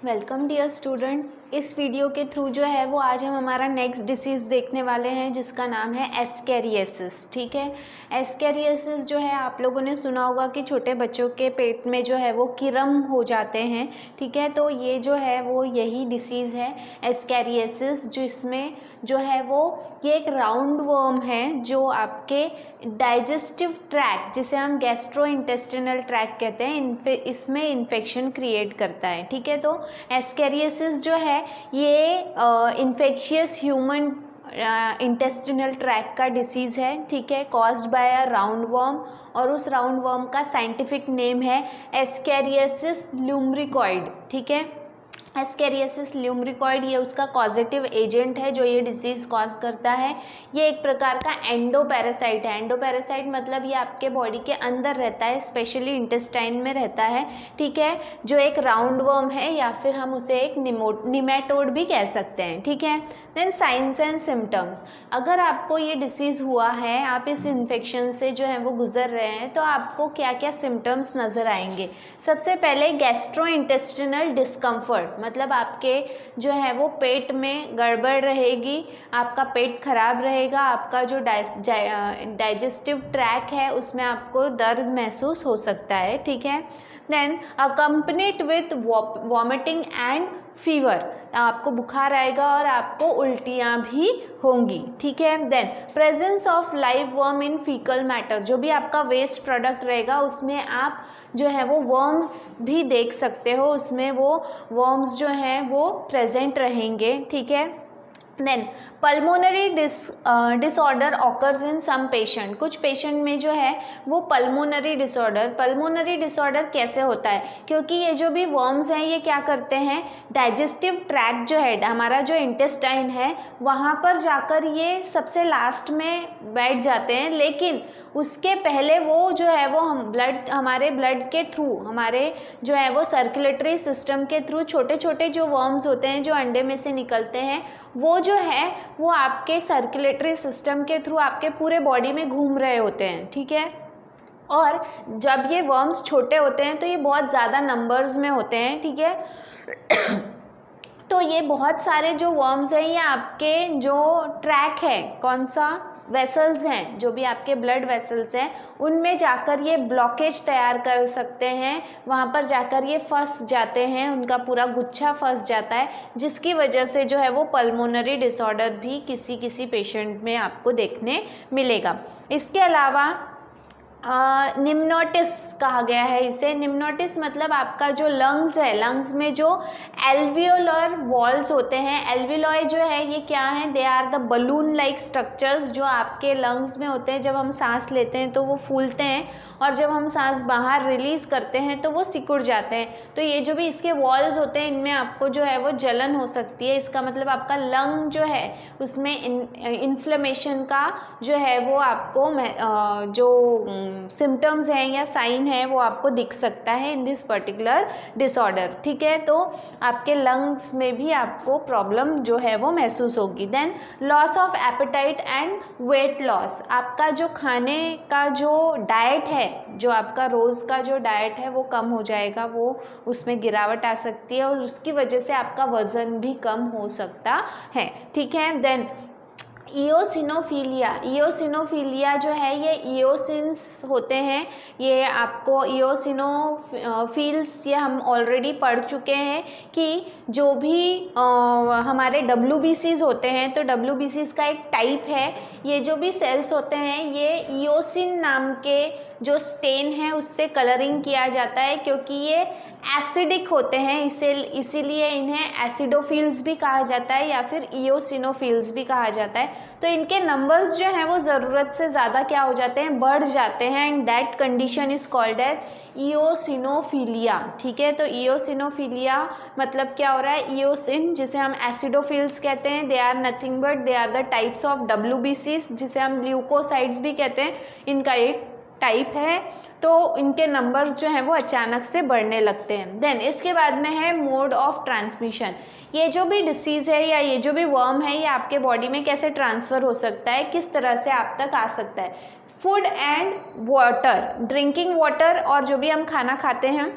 Welcome dear students. इस video के through जो है वो आज हम हमारा नेक्स्ट डिसीज़ देखने वाले हैं जिसका नाम है एस्केरियासिस। ठीक है, एस्केरियासिस जो है आप लोगों ने सुना होगा कि छोटे बच्चों के पेट में जो है वो किरम हो जाते हैं। ठीक है, तो ये जो है वो यही डिसीज़ है एस्केरियासिस, जिसमें जो है वो ये एक राउंड वर्म है जो आपके डाइजेस्टिव ट्रैक, जिसे हम गैस्ट्रोइंटेस्टिनल ट्रैक कहते हैं, इसमें इन्फेक्शन क्रिएट करता है। ठीक है, तो एस्केरियासिस जो है ये इन्फेक्शियस ह्यूमन इंटेस्टिनल ट्रैक का डिसीज़ है। ठीक है, caused by a round worm, और उस राउंड वर्म का साइंटिफिक नेम है एस्केरियासिस ल्यूम्ब्रिकॉइड। ठीक है, एस्केरियासिस ल्यूम्ब्रिकॉइड ये उसका कॉजेटिव एजेंट है जो ये डिसीज़ कॉज करता है। ये एक प्रकार का एंडोपैरासाइट है। एंडोपैरासाइट मतलब ये आपके बॉडी के अंदर रहता है, स्पेशली इंटेस्टाइन में रहता है। ठीक है, जो एक राउंड वर्म है या फिर हम उसे एक निमेटोड भी कह सकते हैं। ठीक है, देन साइंस एंड सिम्टम्स। अगर आपको ये डिसीज़ हुआ है, आप इस इन्फेक्शन से जो है वो गुजर रहे हैं, तो आपको क्या क्या सिम्टम्स नज़र आएंगे। सबसे पहले गैस्ट्रोइंटेस्टिनल डिस्कम्फर्ट, मतलब आपके जो है वो पेट में गड़बड़ रहेगी, आपका पेट खराब रहेगा, आपका जो डाइजेस्टिव ट्रैक है उसमें आपको दर्द महसूस हो सकता है। ठीक है, then accompanied with vomiting and fever, आपको बुखार आएगा और आपको उल्टियाँ भी होंगी। ठीक है, then presence of live worm in faecal matter, जो भी आपका वेस्ट प्रोडक्ट रहेगा उसमें आप जो है वो वर्म्स भी देख सकते हो, उसमें वो वर्म्स जो हैं वो प्रेजेंट रहेंगे। ठीक है, then pulmonary disorder occurs in some patient, कुछ पेशेंट में जो है वो पल्मोनरी डिसऑर्डर कैसे होता है, क्योंकि ये जो भी वर्म्स हैं ये क्या करते हैं, डाइजेस्टिव ट्रैक जो है हमारा, जो इंटेस्टाइन है, वहाँ पर जाकर ये सबसे लास्ट में बैठ जाते हैं। लेकिन उसके पहले वो जो है वो हमारे ब्लड के थ्रू, हमारे जो है वो सर्कुलेटरी सिस्टम के थ्रू छोटे छोटे जो वर्म्स होते हैं जो अंडे में से निकलते हैं, वो जो है वो आपके सर्कुलेटरी सिस्टम के थ्रू आपके पूरे बॉडी में घूम रहे होते हैं। ठीक है, और जब ये वर्म्स छोटे होते हैं तो ये बहुत ज़्यादा नंबर्स में होते हैं। ठीक है, तो ये बहुत सारे जो वर्म्स हैं ये आपके जो ट्रैक है, कौन सा, वेसल्स हैं, जो भी आपके ब्लड वेसल्स हैं, उनमें जाकर ये ब्लॉकेज तैयार कर सकते हैं, वहाँ पर जाकर ये फंस जाते हैं, उनका पूरा गुच्छा फंस जाता है, जिसकी वजह से जो है वो पल्मोनरी डिसऑर्डर भी किसी किसी पेशेंट में आपको देखने मिलेगा। इसके अलावा निम्नोटिस कहा गया है इसे। निम्नोटिस मतलब आपका जो लंग्स है, लंग्स में जो एल्वियोलर वॉल्स होते हैं, एल्वियोलाई जो है ये क्या है, they are the balloon like structures जो आपके लंग्स में होते हैं। जब हम सांस लेते हैं तो वो फूलते हैं, और जब हम सांस बाहर रिलीज़ करते हैं तो वो सिकुड़ जाते हैं। तो ये जो भी इसके वॉल्स होते हैं इनमें आपको जो है वो जलन हो सकती है। इसका मतलब आपका लंग जो है उसमें इन्फ्लेमेशन का जो है वो आपको जो सिम्टम्स हैं या साइन है वो आपको दिख सकता है इन दिस पर्टिकुलर डिसऑर्डर। ठीक है, तो आपके लंग्स में भी आपको प्रॉब्लम जो है वो महसूस होगी। Then loss of appetite and weight loss, आपका जो खाने का जो डाइट है, जो आपका रोज़ का जो डाइट है वो कम हो जाएगा, वो उसमें गिरावट आ सकती है और उसकी वजह से आपका वज़न भी कम हो सकता है। ठीक है, देन इओसिनोफीलिया जो है ये इओसिन्स होते हैं, ये आपको इओसिनोफिल्स, ये हम ऑलरेडी पढ़ चुके हैं कि जो भी हमारे WBCs होते हैं, तो WBCs का एक टाइप है, ये जो भी सेल्स होते हैं ये इओसिन नाम के जो स्टेन है उससे कलरिंग किया जाता है, क्योंकि ये एसिडिक होते हैं, इसीलिए इन्हें एसिडोफिल्स भी कहा जाता है या फिर इओसिनोफिल्स भी कहा जाता है। तो इनके नंबर्स जो हैं वो ज़रूरत से ज़्यादा क्या हो जाते हैं, बढ़ जाते हैं, and that condition is called as eosinophilia. ठीक है, तो इओसिनोफीलिया मतलब क्या हो रहा है, इओसिन जिसे हम एसिडोफिल्स कहते हैं, they are nothing but they are the types of WBCs जिसे हम ल्यूकोसाइड्स भी कहते हैं, इनका एक टाइप है। तो इनके नंबर्स जो हैं वो अचानक से बढ़ने लगते हैं। देन इसके बाद में है मोड ऑफ ट्रांसमिशन, ये जो भी डिसीज़ है या ये जो भी वर्म है ये आपके बॉडी में कैसे ट्रांसफ़र हो सकता है, किस तरह से आप तक आ सकता है। Food and water, drinking water और जो भी हम खाना खाते हैं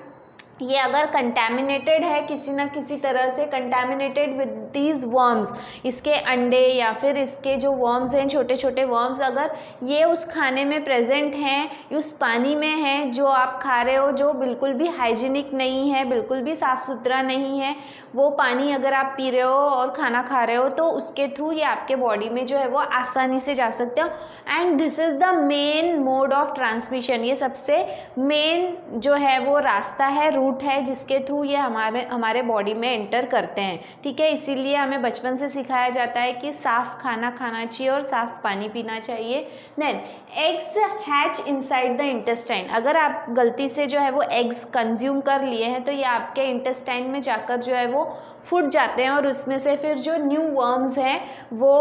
ये अगर कंटैमिनेटेड है किसी न किसी तरह से, कंटैमिनेटेड विद दीज वर्म्स, इसके अंडे या फिर इसके जो वर्म्स हैं, छोटे छोटे वर्म्स, अगर ये उस खाने में प्रेजेंट हैं, उस पानी में हैं जो आप खा रहे हो, जो बिल्कुल भी हाइजीनिक नहीं है, बिल्कुल भी साफ़ सुथरा नहीं है, वो पानी अगर आप पी रहे हो और खाना खा रहे हो, तो उसके थ्रू ये आपके बॉडी में जो है वो आसानी से जा सकते हो। And this is the main mode of transmission, ये सबसे मेन जो है वो रास्ता है, रूट है, जिसके थ्रू ये हमारे बॉडी में एंटर करते हैं। ठीक है, इसीलिए हमें बचपन से सिखाया जाता है कि साफ़ खाना खाना चाहिए और साफ़ पानी पीना चाहिए। Then eggs hatch inside the intestine, अगर आप गलती से जो है वो एग्स कंज्यूम कर लिए हैं तो ये आपके इंटेस्टाइन में जाकर जो है वो फूट जाते हैं और उसमें से फिर जो न्यू वर्म्स हैं वो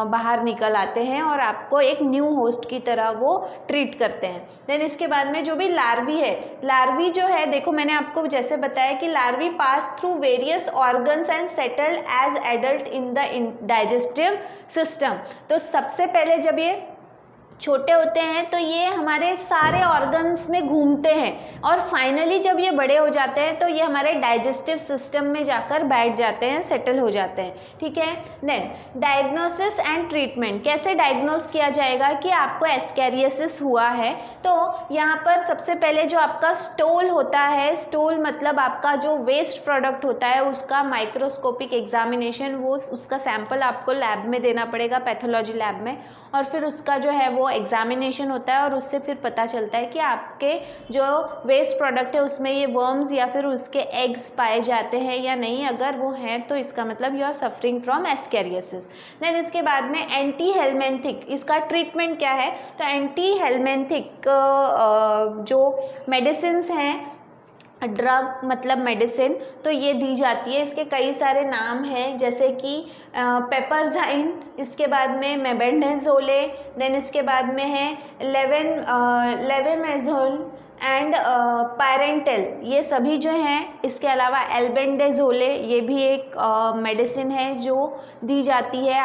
बाहर निकल आते हैं और आपको एक न्यू होस्ट की तरह वो ट्रीट करते हैं। देन इसके बाद में जो भी लार्वी है, लार्वी जो है, देखो मैंने आपको जैसे बताया कि larvae pass through various organs and settle as adult in the digestive system. तो सबसे पहले जब ये छोटे होते हैं तो ये हमारे सारे ऑर्गन्स में घूमते हैं और फाइनली जब ये बड़े हो जाते हैं तो ये हमारे डाइजेस्टिव सिस्टम में जाकर बैठ जाते हैं, सेटल हो जाते हैं। ठीक है, देन डायग्नोसिस एंड ट्रीटमेंट, कैसे डायग्नोस किया जाएगा कि आपको एस्कैरियोसिस हुआ है। तो यहाँ पर सबसे पहले जो आपका स्टूल होता है, स्टूल मतलब आपका जो वेस्ट प्रोडक्ट होता है, उसका माइक्रोस्कोपिक एग्जामिनेशन, वो उसका सैंपल आपको लैब में देना पड़ेगा, पैथोलॉजी लैब में, और फिर उसका जो है वो एग्जामिनेशन होता है और उससे फिर पता चलता है कि आपके जो वेस्ट प्रोडक्ट है उसमें ये वर्म्स या फिर उसके एग्स पाए जाते हैं या नहीं। अगर वो हैं तो इसका मतलब you are suffering from ascariasis. Then इसके बाद में एंटी हेलमिंथिक, इसका ट्रीटमेंट क्या है? तो एंटी हेलमिंथिक जो मेडिसिन्स हैं, ड्रग मतलब मेडिसिन, तो ये दी जाती है। इसके कई सारे नाम हैं, जैसे कि पेपरजाइन, इसके बाद में मेबेंडाजोले, देन इसके बाद में है लेवेमेजोल एंड पायरेंटेल, ये सभी जो हैं। इसके अलावा एल्बेंडाजोले, ये भी एक मेडिसिन है जो दी जाती है।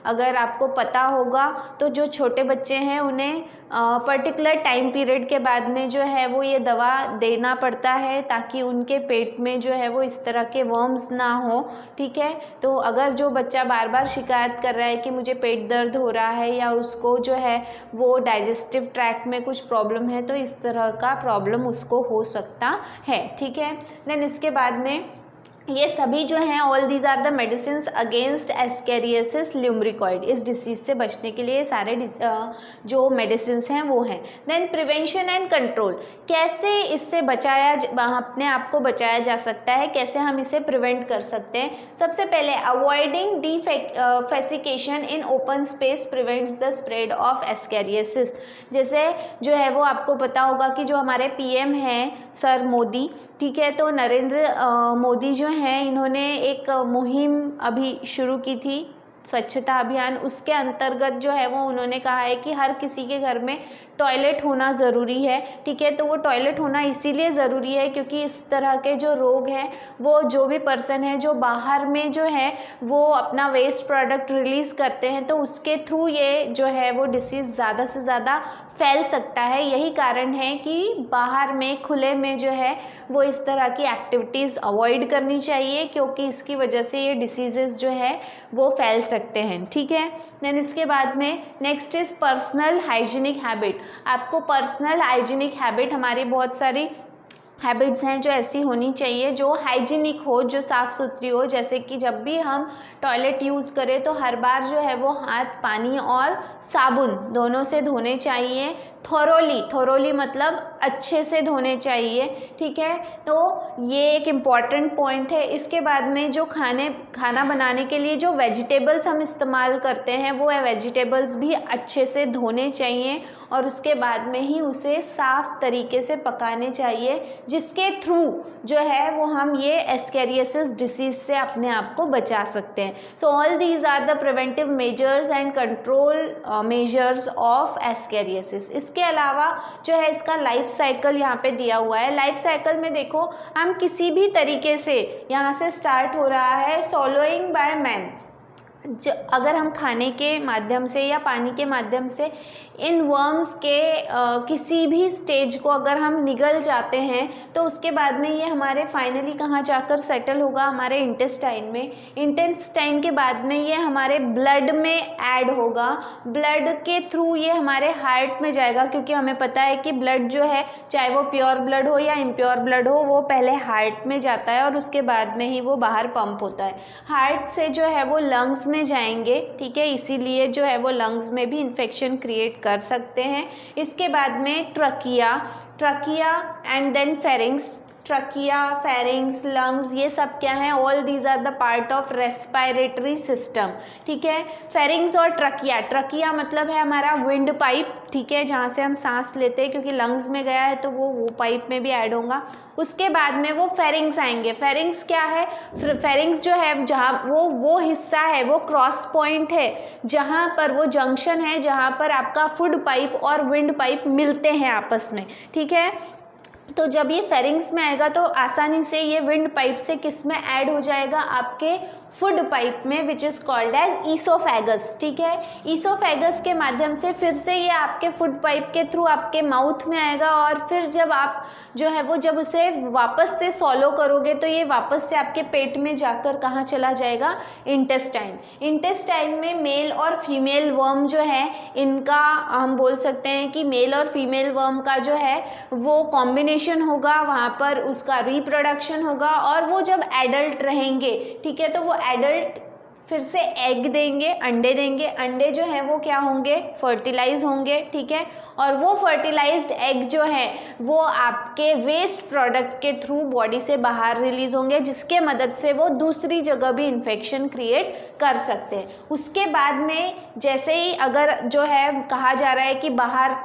अगर आपको पता होगा तो जो छोटे बच्चे हैं उन्हें पर्टिकुलर टाइम पीरियड के बाद में जो है वो ये दवा देना पड़ता है ताकि उनके पेट में जो है वो इस तरह के वर्म्स ना हो। ठीक है, तो अगर जो बच्चा बार बार शिकायत कर रहा है कि मुझे पेट दर्द हो रहा है या उसको जो है वो डाइजेस्टिव ट्रैक्ट में कुछ प्रॉब्लम है, तो इस तरह का प्रॉब्लम उसको हो सकता है। ठीक है, देन इसके बाद में ये सभी जो हैं, all these are the medicine against ascariasis lumbricoides, इस डिसीज़ से बचने के लिए सारे जो मेडिसिन हैं वो हैं। देन प्रिवेंशन एंड कंट्रोल, कैसे इससे अपने आप को बचाया जा सकता है, कैसे हम इसे प्रिवेंट कर सकते हैं। सबसे पहले avoiding defecation in open space prevents the spread of ascariasis. जैसे जो है वो आपको पता होगा कि जो हमारे पीएम हैं सर मोदी, ठीक है, तो नरेंद्र मोदी जो हैं, इन्होंने एक मुहिम अभी शुरू की थी, स्वच्छता अभियान। उसके अंतर्गत जो है वो उन्होंने कहा है कि हर किसी के घर में टॉयलेट होना ज़रूरी है। ठीक है, तो वो टॉयलेट होना इसीलिए ज़रूरी है क्योंकि इस तरह के जो रोग हैं, वो जो भी पर्सन है जो बाहर में जो है वो अपना वेस्ट प्रोडक्ट रिलीज़ करते हैं, तो उसके थ्रू ये जो है वो डिसीज़ ज़्यादा से ज़्यादा फैल सकता है। यही कारण है कि बाहर में खुले में जो है वो इस तरह की एक्टिविटीज़ अवॉइड करनी चाहिए, क्योंकि इसकी वजह से ये डिसीजेज़ जो है वो फैल सकते हैं। ठीक है, देन इसके बाद में next is personal hygienic habit. आपको पर्सनल हाइजीनिक हैबिट, हमारी बहुत सारी हैबिट्स हैं जो ऐसी होनी चाहिए जो हाइजीनिक हो, जो साफ़ सुथरी हो। जैसे कि जब भी हम टॉयलेट यूज़ करें तो हर बार जो है वो हाथ पानी और साबुन दोनों से धोने चाहिए। थोरोली मतलब अच्छे से धोने चाहिए। ठीक है, तो ये एक इम्पॉर्टेंट पॉइंट है। इसके बाद में जो खाना बनाने के लिए जो वेजिटेबल्स हम इस्तेमाल करते हैं, वो वेजिटेबल्स भी अच्छे से धोने चाहिए और उसके बाद में ही उसे साफ़ तरीके से पकाने चाहिए, जिसके थ्रू जो है वो हम ये एस्कैरियोसिस डिसीज़ से अपने आप को बचा सकते हैं। So all these are the preventive measures and control measures of ascariasis. इसके अलावा जो है इसका लाइफ साइकिल यहाँ पे दिया हुआ है। लाइफ साइकिल में देखो, हम किसी भी तरीके से यहाँ से स्टार्ट हो रहा है, सॉलोइंग बाय मैन, अगर हम खाने के माध्यम से या पानी के माध्यम से इन वर्म्स के किसी भी स्टेज को अगर हम निगल जाते हैं तो उसके बाद में ये हमारे फाइनली कहाँ जाकर सेटल होगा, हमारे इंटेस्टाइन में। इंटेस्टाइन के बाद में ये हमारे ब्लड में ऐड होगा, ब्लड के थ्रू ये हमारे हार्ट में जाएगा, क्योंकि हमें पता है कि ब्लड जो है चाहे वो प्योर ब्लड हो या इम्प्योर ब्लड हो वो पहले हार्ट में जाता है और उसके बाद में ही वो बाहर पंप होता है। हार्ट से जो है वो लंग्स में जाएंगे, ठीक है, इसीलिए जो है वो लंग्स में भी इन्फेक्शन क्रिएट कर सकते हैं। इसके बाद में trachea and then pharynx. Trachea, pharynx, lungs, ये सब क्या है, all these are the part of respiratory system, ठीक है। फेरिंग्स और ट्रकिया मतलब है हमारा विंड पाइप, ठीक है, जहाँ से हम सांस लेते हैं, क्योंकि लंग्स में गया है तो वो पाइप में भी ऐड होगा। उसके बाद में वो फेरिंग्स आएंगे। फेरिंग्स क्या है, फेरिंग्स जो है जहाँ वो हिस्सा है, वो क्रॉस पॉइंट है, जहाँ पर वो जंक्शन है जहाँ पर आपका फूड पाइप और विंड पाइप मिलते हैं आपस में, ठीक है। तो जब ये फेरिंग्स में आएगा तो आसानी से ये विंड पाइप से किस में ऐड हो जाएगा, आपके फूड पाइप में, which is called as oesophagus, ठीक है। ईसोफेगस के माध्यम से फिर से ये आपके फूड पाइप के थ्रू आपके माउथ में आएगा और फिर जब आप जो है वो जब उसे वापस से सॉलो करोगे तो ये वापस से आपके पेट में जाकर कहाँ चला जाएगा, इंटेस्टाइन। इंटेस्टाइन में मेल और फीमेल वर्म जो है, इनका हम बोल सकते हैं कि मेल और फीमेल वर्म का जो है वो कॉम्बिनेशन होगा, वहाँ पर उसका रिप्रोडक्शन होगा और वो जब एडल्ट रहेंगे, ठीक है, तो वो एडल्ट फिर से एग देंगे, अंडे देंगे। अंडे जो हैं वो क्या होंगे, फर्टिलाइज होंगे, ठीक है, और वो फर्टिलाइज्ड एग जो है वो आपके वेस्ट प्रोडक्ट के थ्रू बॉडी से बाहर रिलीज होंगे, जिसके मदद से वो दूसरी जगह भी इन्फेक्शन क्रिएट कर सकते हैं। उसके बाद में जैसे ही अगर जो है कहा जा रहा है कि बाहर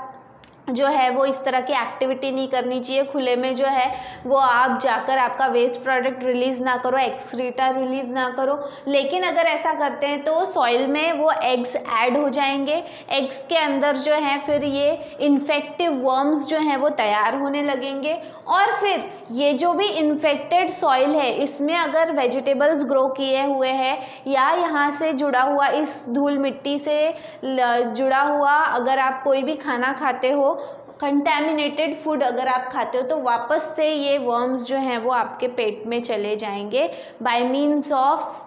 जो है वो इस तरह की एक्टिविटी नहीं करनी चाहिए, खुले में जो है वो आप जाकर आपका वेस्ट प्रोडक्ट रिलीज़ ना करो, एक्सक्रीटा रिलीज़ ना करो, लेकिन अगर ऐसा करते हैं तो सॉइल में वो एग्स ऐड हो जाएंगे। एग्स के अंदर जो है फिर ये इन्फेक्टिव वर्म्स जो हैं वो तैयार होने लगेंगे और फिर ये जो भी इन्फेक्टेड सॉइल है इसमें अगर वेजिटेबल्स ग्रो किए हुए हैं या यहाँ से जुड़ा हुआ, इस धूल मिट्टी से जुड़ा हुआ अगर आप कोई भी खाना खाते हो, कंटेमिनेटेड फूड अगर आप खाते हो, तो वापस से ये वर्म्स जो हैं वो आपके पेट में चले जाएंगे बाय मीन्स ऑफ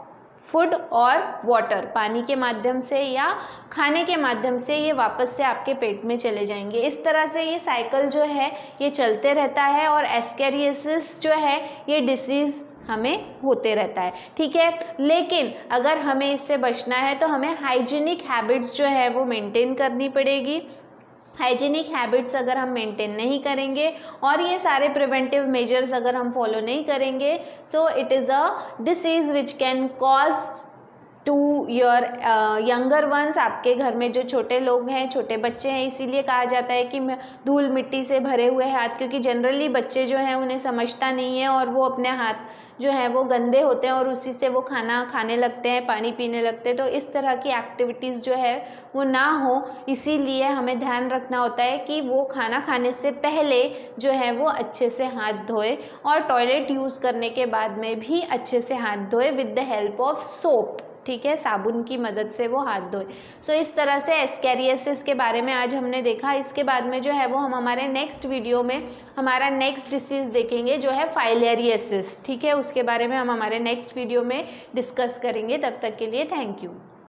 फूड और वाटर, पानी के माध्यम से या खाने के माध्यम से ये वापस से आपके पेट में चले जाएंगे। इस तरह से ये साइकिल जो है ये चलते रहता है और एस्केरियासिस जो है ये डिसीज़ हमें होते रहता है, ठीक है। लेकिन अगर हमें इससे बचना है तो हमें हाइजीनिक हैबिट्स जो है वो मेंटेन करनी पड़ेगी। हाइजीनिक हैबिट्स अगर हम मेंटेन नहीं करेंगे और ये सारे प्रिवेंटिव मेजर्स अगर हम फॉलो नहीं करेंगे, so it is a disease which can cause to your younger ones, आपके घर में जो छोटे लोग हैं, छोटे बच्चे हैं, इसीलिए कहा जाता है कि धूल मिट्टी से भरे हुए हाथ, क्योंकि जनरली बच्चे जो हैं उन्हें समझता नहीं है और वो अपने हाथ जो है वो गंदे होते हैं और उसी से वो खाना खाने लगते हैं, पानी पीने लगते हैं। तो इस तरह की एक्टिविटीज़ जो है वो ना हो, इसीलिए हमें ध्यान रखना होता है कि वो खाना खाने से पहले जो है वो अच्छे से हाथ धोए और टॉयलेट यूज़ करने के बाद में भी अच्छे से हाथ धोए with the help of soap, ठीक है, साबुन की मदद से वो हाथ धोए। सो इस तरह से एस्केरियासिस के बारे में आज हमने देखा। इसके बाद में जो है वो हम हमारे नेक्स्ट वीडियो में हमारा नेक्स्ट डिसीज़ देखेंगे जो है फाइलेरियासिस, ठीक है, उसके बारे में हम हमारे नेक्स्ट वीडियो में डिस्कस करेंगे। तब तक के लिए थैंक यू।